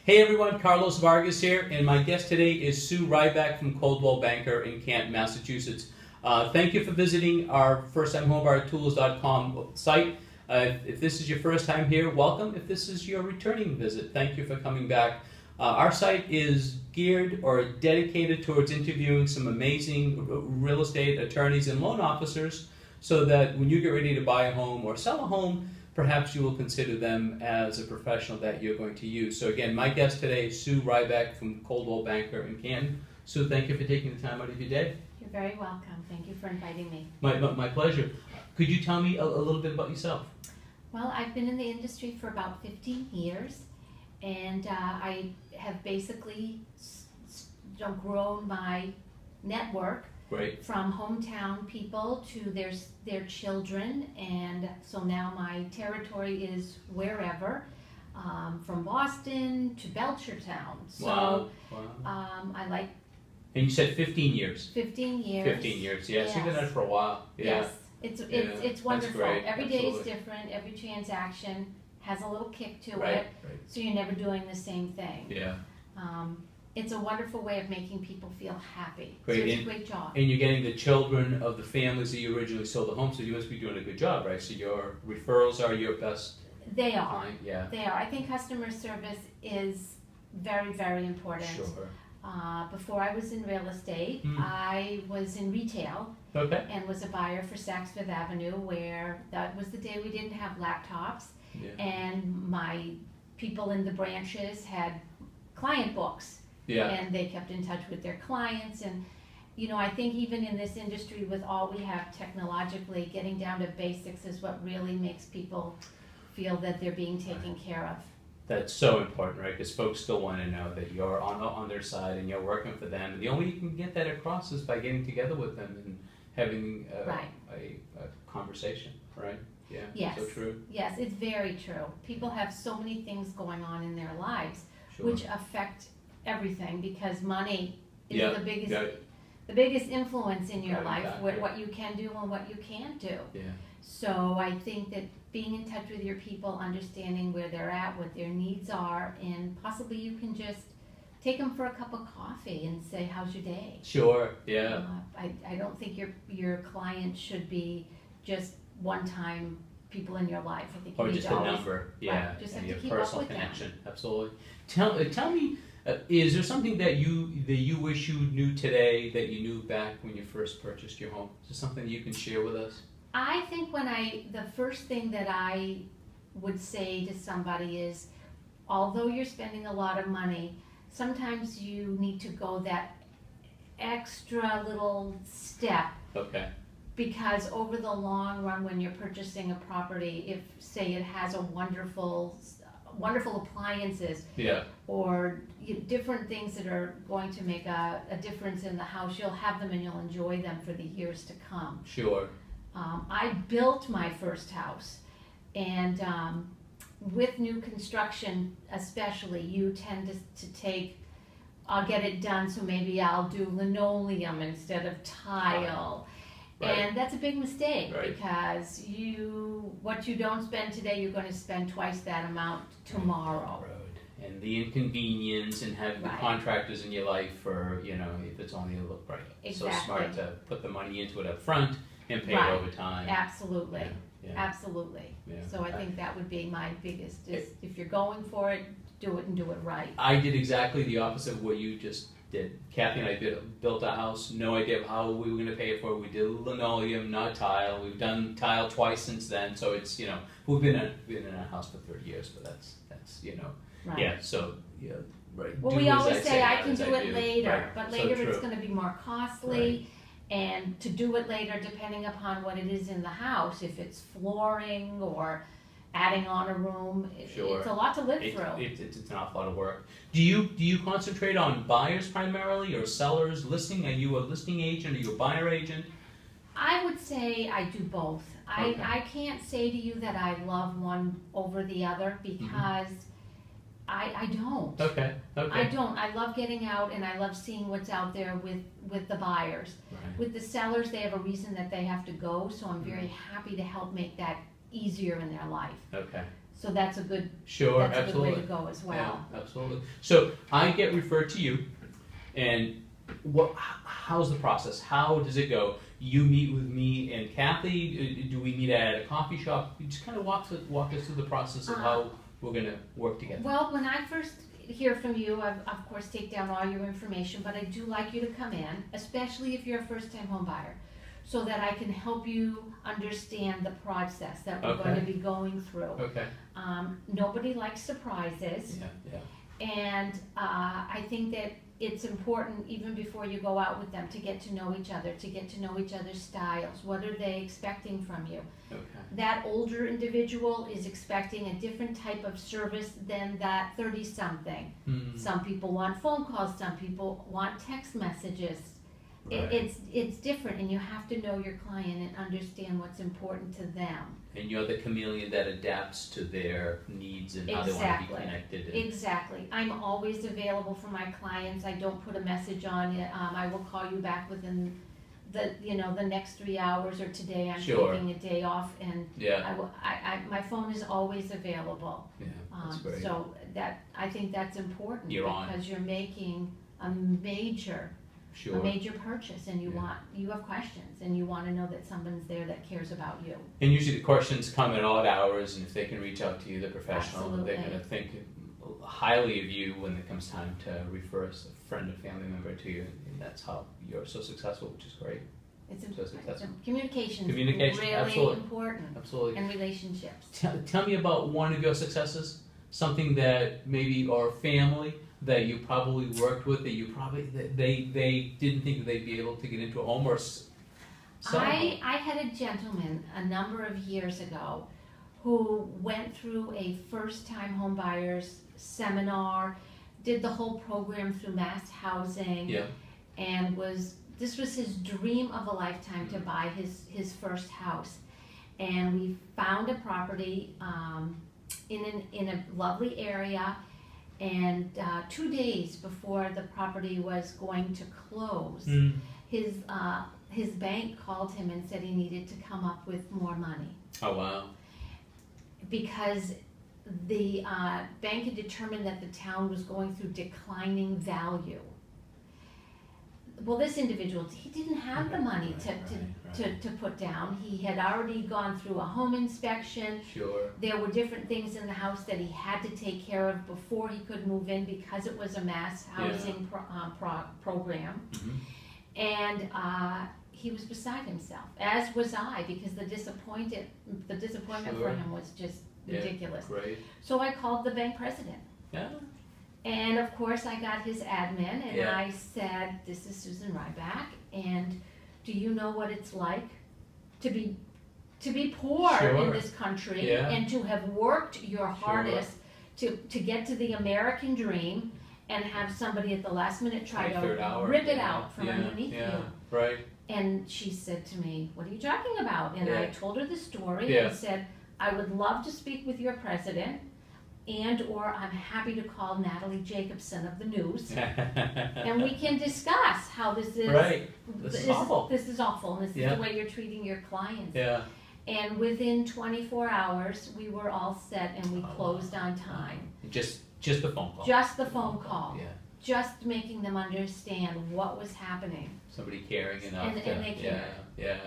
Hey everyone, Carlos Vargas here, and my guest today is Sue Rybak from Coldwell Banker in Canton, Massachusetts. Thank you for visiting our firsttimehomebuyertools.com site. If this is your first time here, welcome. If this is your returning visit, thank you for coming back. Our site is geared or dedicated towards interviewing some amazing real estate attorneys and loan officers so that when you get ready to buy a home or sell a home, perhaps you will consider them as a professional that you're going to use. So again, my guest today is Sue Rybak from Coldwell Banker in Canton. Sue, thank you for taking the time out of your day. You're very welcome. Thank you for inviting me. My pleasure. Could you tell me a little bit about yourself? Well, I've been in the industry for about 15 years, and I have basically grown my network. Great. From hometown people to their children, and so now my territory is wherever, from Boston to Belchertown. So Wow. I like. And you said 15 years. 15 years. 15 years. Yes, you've been at it for a while. Yeah. Yes, it's wonderful. Great. Every day is Absolutely. different. Every transaction has a little kick to Right. it, so you're never doing the same thing. Yeah. It's a wonderful way of making people feel happy. Great. So it's a great job. And you're getting the children of the families that you originally sold the home, so you must be doing a good job, right? So your referrals are your best They are. client? Yeah. They are. I think customer service is very, very important. Sure. Before I was in real estate, I was in retail Okay. and was a buyer for Saks Fifth Avenue, where that was the day we didn't have laptops, Yeah. and my people in the branches had client books. Yeah. And they kept in touch with their clients, and you know, I think even in this industry with all we have technologically, getting down to basics is what really makes people feel that they're being taken care of. That's so important, right? Because folks still want to know that you're on their side and you're working for them. And the only way you can get that across is by getting together with them and having a conversation, right? Yeah. Yes. So true. Yes, it's very true. People have so many things going on in their lives Sure. which affect everything, because money is Yeah, the biggest influence in your Driving life, factor. what you can do and what you can't do. Yeah. So I think that being in touch with your people, understanding where they're at, what their needs are, and possibly you can just take them for a cup of coffee and say, how's your day? Sure. Yeah. I don't think your client should be just one-time people in your life. I think you Or need just to a always, number. Yeah. Right, just And have your to keep up personal with them. connection. Absolutely. Tell me. Is there something that you wish you knew today that you knew back when you first purchased your home? Is there something you can share with us? I think the first thing that I would say to somebody is, although you're spending a lot of money, sometimes you need to go that extra little step. Okay. Because over the long run, when you're purchasing a property, if say it has a wonderful appliances, Yeah. or different things that are going to make a difference in the house, you'll have them and you'll enjoy them for the years to come. Sure. I built my first house, and with new construction especially, you tend to take, I'll get it done, so maybe I'll do linoleum instead of tile. Right. And that's a big mistake, Right. because what you don't spend today, you're going to spend twice that amount tomorrow. And the inconvenience and having the Right. contractors in your life for, if it's only a little, right. Exactly. So smart to put the money into it up front and pay Right. it over time. Absolutely. Yeah. Absolutely. Yeah. So I think that would be my biggest, is if you're going for it, do it and do it right. I did exactly the opposite of what you just did. Kathy and I built a house, no idea of how we were going to pay it for. We did linoleum, not tile. We've done tile twice since then, so it's, we've been in a house for 30 years, but that's Right. yeah, so, right. Well, Do we as always say, I not can as do it later, Right. but So later true. it's going to be more costly. And to do it later, depending upon what it is in the house, if it's flooring or adding on a room, Sure. it's a lot to live through. It's an awful lot of work. Do you concentrate on buyers primarily or sellers? Listing? Are you a listing agent? Are you a buyer agent? I would say I do both. Okay. I can't say to you that I love one over the other, because I don't. Okay. I don't. I love getting out and I love seeing what's out there with the buyers. Right. With the sellers, they have a reason that they have to go, so I'm very happy to help make that easier in their life. Okay. So that's a good, Sure, that's a good absolutely. way to go as well. Yeah, absolutely. So I get referred to you, and how's the process? How does it go? You meet with me and Kathy. Do we meet at a coffee shop? You just kind of walk us through the process of how we're going to work together. Well, when I first hear from you, I of course take down all your information, but I do like you to come in, especially if you're a first-time home buyer, so that I can help you understand the process that we're going to be going through. Okay. Nobody likes surprises. Yeah. And I think that it's important, even before you go out with them, to get to know each other, to get to know each other's styles. What are they expecting from you? Okay. That older individual is expecting a different type of service than that 30-something. Some people want phone calls, some people want text messages. Right. It's different, and you have to know your client and understand what's important to them. And you're the chameleon that adapts to their needs and how they want to be connected. Exactly. I'm always available for my clients. I don't put a message on it. I will call you back within the next 3 hours, or today I'm taking a day off, and my phone is always available. Yeah, that's great. So I think that's important, because you're making a major purchase, and you have questions, and you want to know that someone's there that cares about you. And usually the questions come at odd hours, and if they can reach out to you, the professional, Absolutely. they're going to think highly of you when it comes time to refer a friend or family member to you, and that's how you're so successful, which is great. Communication really important. Absolutely. And relationships. Tell me about one of your successes, something that maybe our family that you probably worked with, that you probably they didn't think that they'd be able to get into a home or sell. I had a gentleman a number of years ago who went through a first-time home buyers seminar, did the whole program through Mass Housing, and this was his dream of a lifetime, to buy his first house. And we found a property in a lovely area. And 2 days before the property was going to close, his bank called him and said he needed to come up with more money. Oh, wow. Because the bank had determined that the town was going through declining value. Well, this individual, he didn't have the money to put down. He had already gone through a home inspection. Sure. There were different things in the house that he had to take care of before he could move in, because it was a mass housing program. And he was beside himself, as was I, because the disappointment for him was just ridiculous. Great. So I called the bank president. Yeah. And of course I got his admin, and I said, "This is Susan Rybak, and do you know what it's like to be poor in this country, and to have worked your hardest to get to the American dream, and have somebody at the last minute try to rip it out from underneath you?" Right. And she said to me, "What are you talking about?" And I told her the story and said, "I would love to speak with your president, or I'm happy to call Natalie Jacobson of the news, and we can discuss how this is This is awful. This is awful, and this is the way you're treating your clients." And within 24 hours, we were all set, and we closed on time. Just the phone call. Just the phone call. Just making them understand what was happening. Somebody caring enough. And they cared.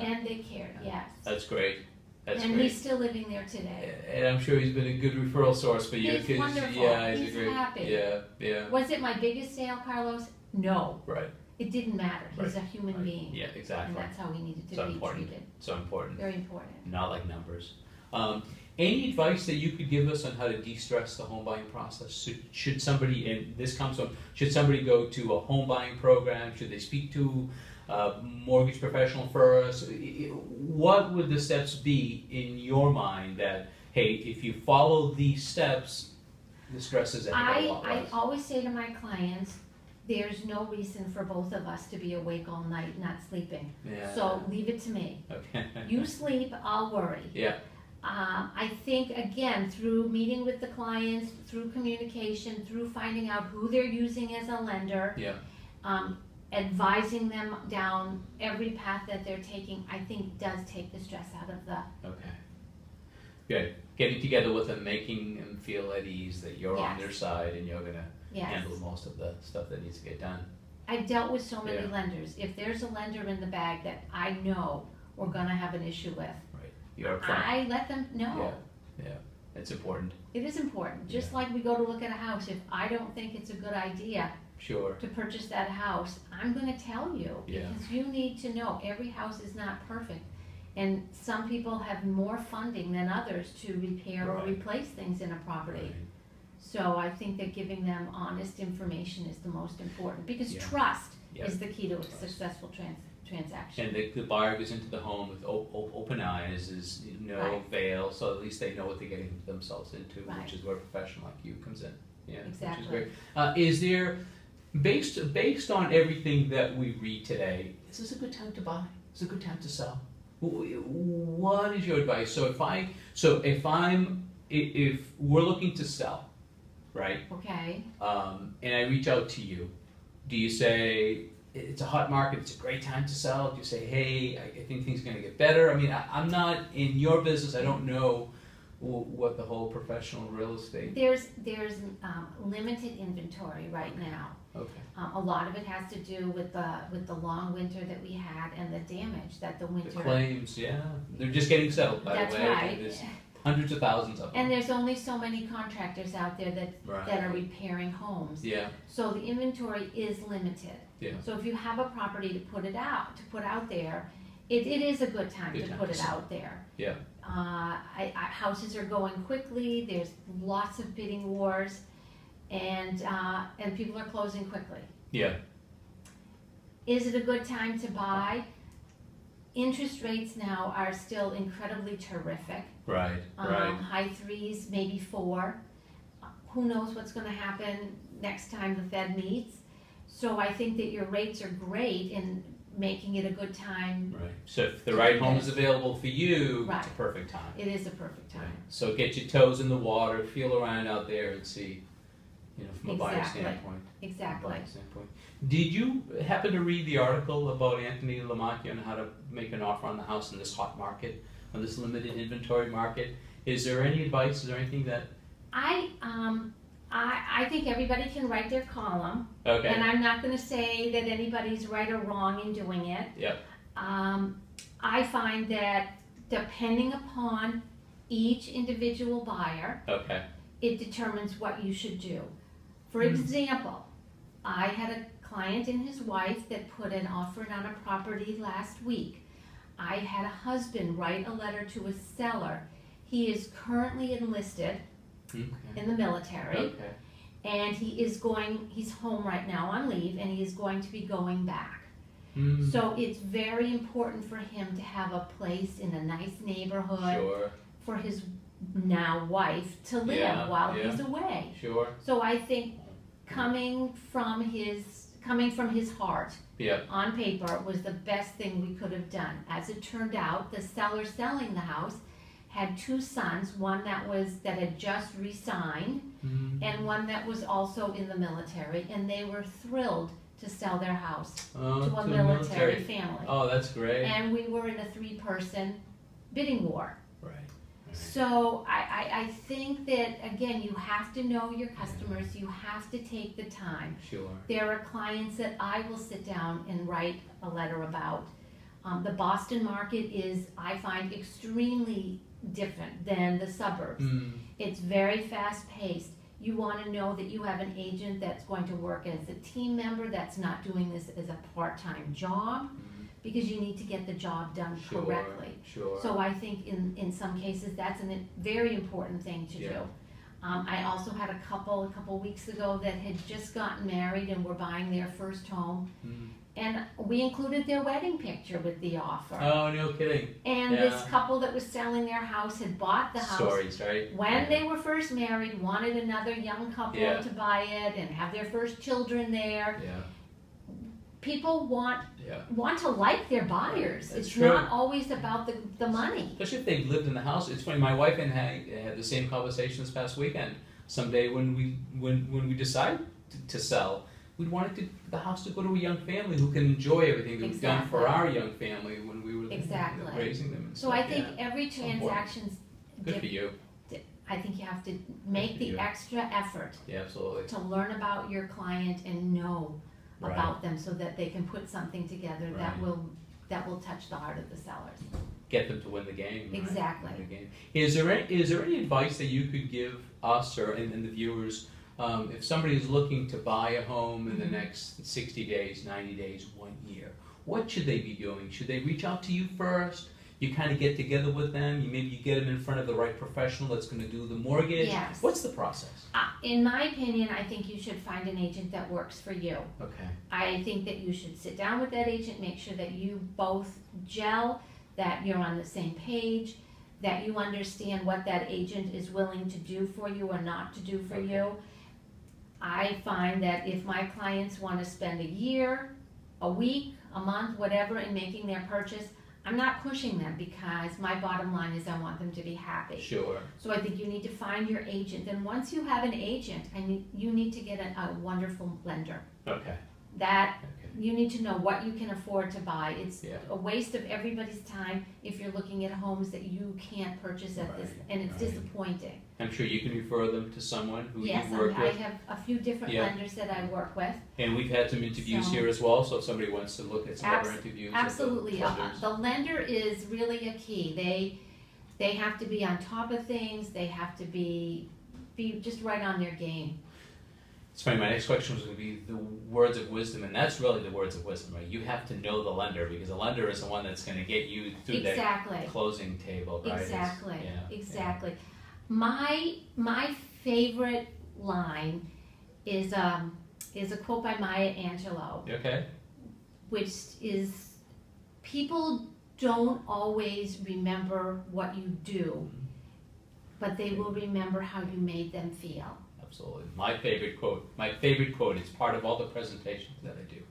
And they cared. Yes. That's great. That's and great. He's still living there today. And I'm sure he's been a good referral source for you. He's wonderful. He's great. Happy. Yeah. Was it my biggest sale, Carlos? No. Right. It didn't matter. He's a human being. Yeah, exactly. And that's how he needed to be treated. So important. Very important. Not like numbers. Any advice that you could give us on how to de-stress the home buying process? Should somebody, and this comes from, should somebody go to a home buying program? Should they speak to a mortgage professional first? What would the steps be in your mind that, hey, if you follow these steps, the stress is a lot less? I always say to my clients, there's no reason for both of us to be awake all night not sleeping. So leave it to me. Okay. You sleep, I'll worry. I think, again, through meeting with the clients, through communication, through finding out who they're using as a lender, advising them down every path that they're taking, I think does take the stress out of the Good. Getting together with them, making them feel at ease that you're on Yes. their side and you're gonna Yes. handle most of the stuff that needs to get done. I've dealt with so many Yeah. lenders. If there's a lender in the bag that I know we're gonna have an issue with, Right. You're upfront. I let them know. Yeah. It's important. It is important. Just Yeah. like we go to look at a house, if I don't think it's a good idea Sure. to purchase that house, I'm gonna tell you. Yeah. Because you need to know, every house is not perfect. And some people have more funding than others to repair or Right. replace things in a property. Right. So I think that giving them honest information is the most important, because Yeah. trust Yeah. is the key to a Trust. successful transaction. And the buyer goes into the home with open eyes, is no Right. veil, so at least they know what they're getting themselves into, Right. which is where a professional like you comes in. Yeah, Exactly. Which is great. Is there, based on everything that we read today, is this a good time to buy? Is it a good time to sell? What is your advice? If we're looking to sell, right? Okay, And I reach out to you, do you say it's a hot market, it's a great time to sell? Do you say, hey, I think things are going to get better? I mean, I'm not in your business. I don't know what the whole professional real estate. there's limited inventory right now. Okay. A lot of it has to do with the long winter that we had and the damage that the winter. The claims, yeah, they're just getting settled, by That's the way. right. There's hundreds of thousands of them. And there's only so many contractors out there that Right. are repairing homes. Yeah, So the inventory is limited. yeah. So if you have a property to put out there, it is a good time Good to time put to it sell. out there. Yeah. Houses are going quickly, there's lots of bidding wars, and people are closing quickly. Yeah. Is it a good time to buy? Interest rates now are still incredibly terrific. Right. Right. High threes, maybe 4. Who knows what's gonna happen next time the Fed meets? So I think that your rates are great in making it a good time. Right. So if the right home is available for you, Right. it's a perfect time. It is a perfect time. So get your toes in the water, feel around out there, and see, from a buyer Exactly. standpoint. Exactly. Buyer standpoint. Did you happen to read the article about Anthony Lamacchia on how to make an offer on the house in this hot market, on this limited inventory market? Is there any advice? Is there anything that? I think everybody can write their column, Okay. and I'm not gonna say that anybody's right or wrong in doing it. Yep. I find that depending upon each individual buyer, Okay. it determines what you should do. For Hmm. example, I had a client and his wife that put an offer in on a property last week. I had a husband write a letter to a seller. He is currently enlisted Okay. in the military, Okay. and he's home right now on leave, and he is going to be going back. Mm. So it's very important for him to have a place in a nice neighborhood Sure. for his now wife to live Yeah, while yeah. he's away. Sure. So I think coming from his heart Yep. on paper was the best thing we could have done. As it turned out, the seller selling the house had 2 sons, one that had just resigned, Mm. and one that was also in the military, and they were thrilled to sell their house Oh, to a military family. Oh, that's great. And we were in a 3-person bidding war. Right. So I think that, again, you have to know your customers, you have to take the time. Sure. There are clients that I will sit down and write a letter about. The Boston market is, I find, extremely different than the suburbs. Mm. It's very fast paced. You want to know that you have an agent that's going to work as a team member, that's not doing this as a part-time job, because you need to get the job done Sure. correctly. Sure. So I think in some cases that's a very important thing to Yeah. do. I also had a couple weeks ago that had just gotten married and were buying their first home, Mm. and we included their wedding picture with the offer. Oh, no kidding. And Yeah. this couple that was selling their house had bought the house Stories, right? when they were first married, wanted another young couple Yeah. to buy it and have their first children there. Yeah. People want to like their buyers. That's It's true. not always about the money. Especially if they've lived in the house. It's funny. My wife and I had the same conversation this past weekend. Someday when we decide to sell, we wanted the house to go to a young family who can enjoy everything that we've done for Exactly. our young family when we were Exactly. raising them. And So stuff. I think Yeah. every important. transaction Good for you. I think you have to make the extra effort Absolutely. to learn about your client and know about them so that they can put something together that will touch the heart of the sellers. Get them to win the game. Exactly. Win the game. Is there any advice that you could give us or and the viewers if somebody is looking to buy a home in the next 60 days, 90 days, 1 year? What should they be doing? Should they reach out to you first? You kind of get together with them. Maybe you get them in front of the right professional that's going to do the mortgage. Yes. What's the process? In my opinion, I think you should find an agent that works for you. Okay. I think that you should sit down with that agent, make sure that you both gel, that you're on the same page, that you understand what that agent is willing to do for you or not to do for you. I find that if my clients want to spend a year, a week, a month, whatever, in making their purchase, I'm not pushing them because my bottom line is I want them to be happy. Sure. So I think you need to find your agent. And once you have an agent, you need to get a wonderful lender. Okay. You need to know what you can afford to buy. It's a waste of everybody's time if you're looking at homes that you can't purchase at this, and it's disappointing. I'm sure you can refer them to someone who you work with. Yes, I have a few different lenders that I work with. And we've had some interviews here as well, so if somebody wants to look at some other interviews. Absolutely. The lender is really a key. They have to be on top of things. They have to be just right on their game. It's funny, my next question was going to be the words of wisdom, and that's really the words of wisdom, right? You have to know the lender, because the lender is the one that's going to get you through that closing table, right? Exactly. My favorite line is a quote by Maya Angelou. Okay. Which is, people don't always remember what you do, but they will remember how you made them feel. Absolutely. My favorite quote, it's part of all the presentations that I do.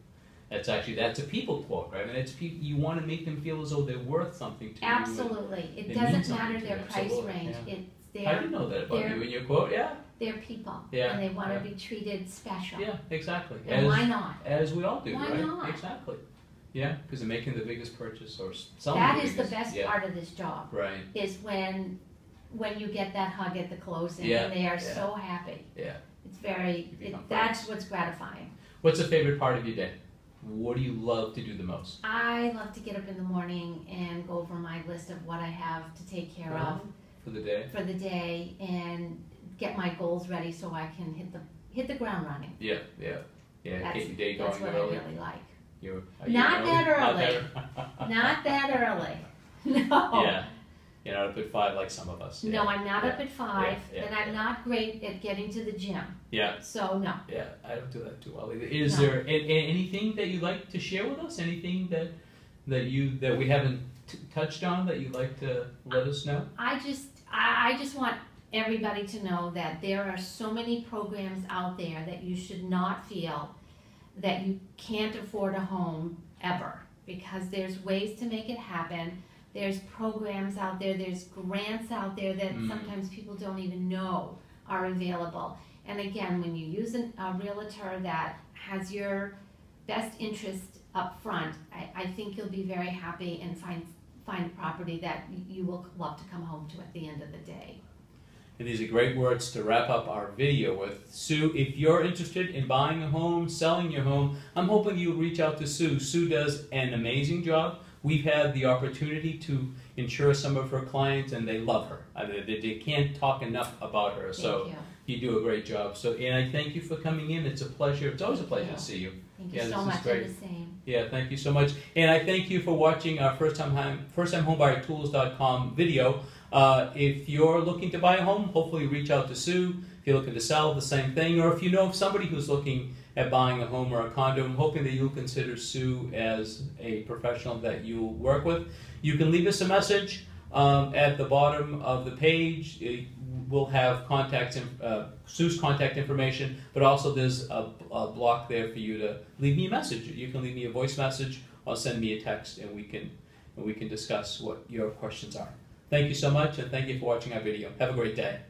That's a people quote, right? And you want to make them feel as though they're worth something to you. Absolutely. It doesn't matter their price range. I didn't know that about you in your quote, They're people, and they want to be treated special. Yeah, exactly. And why not? As we all do, why right? Not? Exactly. Yeah, because they're making the biggest purchase or selling That is the best part of this job. Right. Is when you get that hug at the closing and they are so happy. Yeah. It's that's what's gratifying. What's the favorite part of your day? What do you love to do the most? I love to get up in the morning and go over my list of what I have to take care of for the day. And get my goals ready so I can hit the ground running. Yeah. Get your day going that's what early. I really like. Not that early. Not that early. No. Yeah. You're not up at 5 like some of us. No, I'm not up at 5, and I'm not great at getting to the gym. Yeah. So no. Yeah, I don't do that too well either. Is there anything that you'd like to share with us? Anything that we haven't touched on that you'd like to let us know? I just want everybody to know that there are so many programs out there that you should not feel that you can't afford a home ever, because there's ways to make it happen. There's programs out there, there's grants out there that sometimes people don't even know are available. And again, when you use a realtor that has your best interest up front, I think you'll be very happy and find a property that you will love to come home to at the end of the day. And these are great words to wrap up our video with. Sue, if you're interested in buying a home, selling your home, I'm hoping you'll reach out to Sue. Sue does an amazing job. We've had the opportunity to insure some of her clients, and they love her. They can't talk enough about her. So you do a great job. And I thank you for coming in. It's a pleasure. It's always a pleasure to see you. Thank you so much. I'm the same. Yeah, thank you so much. And I thank you for watching our firsttimehomebuyertools.com video. If you're looking to buy a home, hopefully reach out to Sue. If you're looking to sell, the same thing. Or if you know of somebody who's looking at buying a home or a condo, I'm hoping that you'll consider Sue as a professional that you'll work with. You can leave us a message at the bottom of the page. We'll have Sue's contact information, but also there's a block there for you to leave me a message. You can leave me a voice message or send me a text, and we can discuss what your questions are. Thank you so much, and thank you for watching our video. Have a great day.